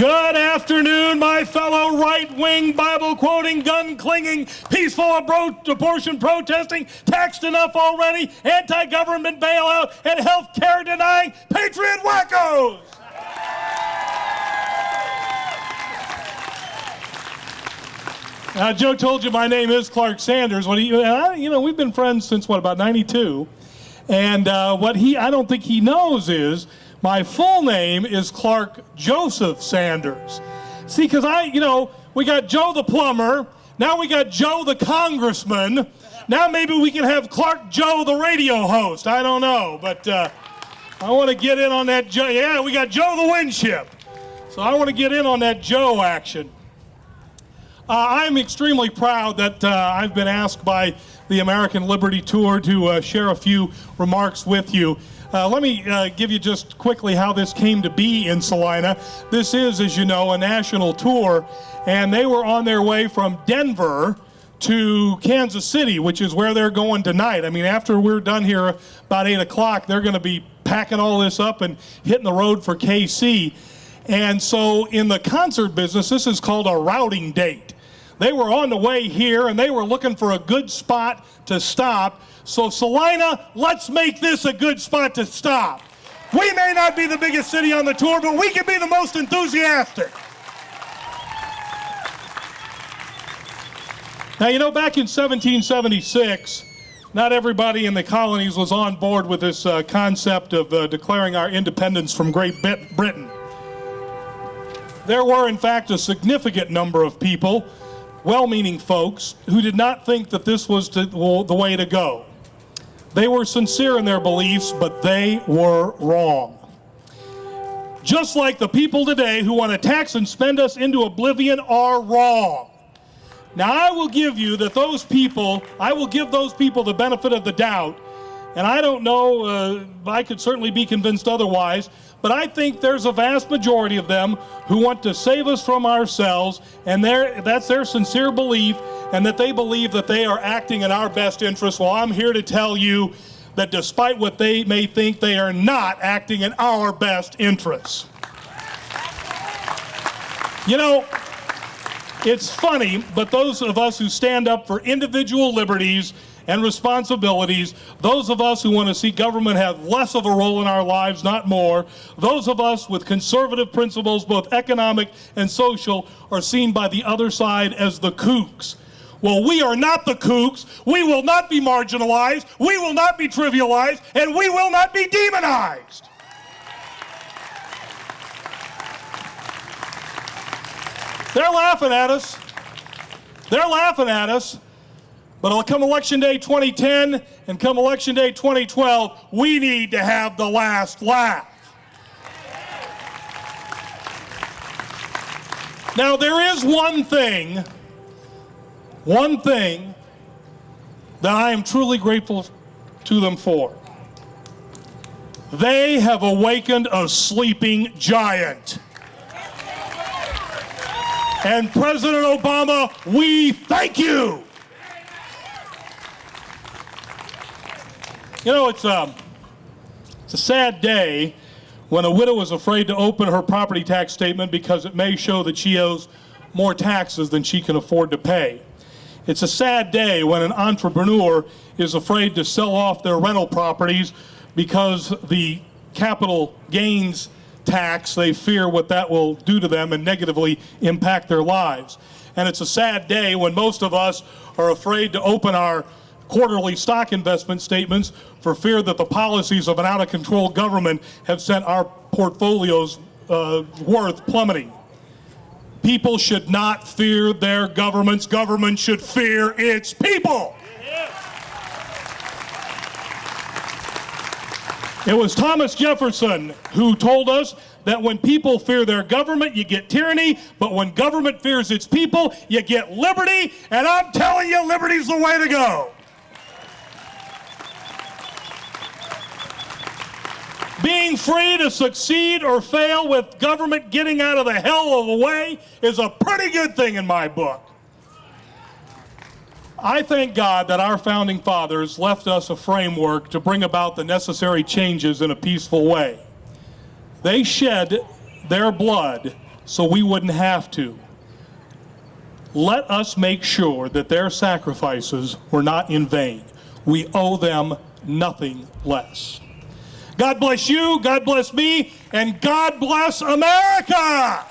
Good afternoon, my fellow right-wing, Bible-quoting, gun-clinging, peaceful abortion protesting, taxed enough already, anti-government bailout, and health care denying patriot wackos! Joe told you my name is Clarke Sanders. We've been friends since, about 92? And I don't think he knows is my full name is Clarke Joseph Sanders. See, because we got Joe the plumber, now we got Joe the congressman, now maybe we can have Clarke Joe the radio host. I don't know, but I want to get in on that Joe. Yeah, we got Joe the winship. So I want to get in on that Joe action. I'm extremely proud that I've been asked by the American Liberty Tour to share a few remarks with you. Let me give you just quickly how this came to be in Salina. This is, as you know, a national tour, and they were on their way from Denver to Kansas City, which is where they're going tonight. I mean, after we're done here about 8 o'clock, they're going to be packing all this up and hitting the road for KC. And so in the concert business, this is called a routing date. They were on the way here, and they were looking for a good spot to stop. So Salina, let's make this a good spot to stop. We may not be the biggest city on the tour, but we can be the most enthusiastic. Now, back in 1776, not everybody in the colonies was on board with this concept of declaring our independence from Great Britain. There were, in fact, a significant number of people, well-meaning folks, who did not think that this was the way to go. They were sincere in their beliefs, but they were wrong. Just like the people today who want to tax and spend us into oblivion are wrong. Now, I will give those people the benefit of the doubt, and I don't know, I could certainly be convinced otherwise, but I think there's a vast majority of them who want to save us from ourselves, and that's their sincere belief, and that they believe that they are acting in our best interest. Well, I'm here to tell you that despite what they may think, they are not acting in our best interests. It's funny, but those of us who stand up for individual liberties and responsibilities, those of us who want to see government have less of a role in our lives, not more, those of us with conservative principles, both economic and social, are seen by the other side as the kooks. Well, we are not the kooks. We will not be marginalized. We will not be trivialized. And we will not be demonized. They're laughing at us. They're laughing at us. But come Election Day 2010 and come Election Day 2012, we need to have the last laugh. Now, there is one thing that I am truly grateful to them for. They have awakened a sleeping giant. And President Obama, we thank you. It's a sad day when a widow is afraid to open her property tax statement because it may show that she owes more taxes than she can afford to pay. It's a sad day when an entrepreneur is afraid to sell off their rental properties because the capital gains tax, they fear what that will do to them and negatively impact their lives. And it's a sad day when most of us are afraid to open our quarterly stock investment statements for fear that the policies of an out-of-control government have sent our portfolios worth plummeting. People should not fear their governments. Government should fear its people. It was Thomas Jefferson who told us that when people fear their government, you get tyranny, but when government fears its people, you get liberty, and I'm telling you, liberty's the way to go. Being free to succeed or fail with government getting out of the hell of the way is a pretty good thing in my book. I thank God that our founding fathers left us a framework to bring about the necessary changes in a peaceful way. They shed their blood so we wouldn't have to. Let us make sure that their sacrifices were not in vain. We owe them nothing less. God bless you, God bless me, and God bless America!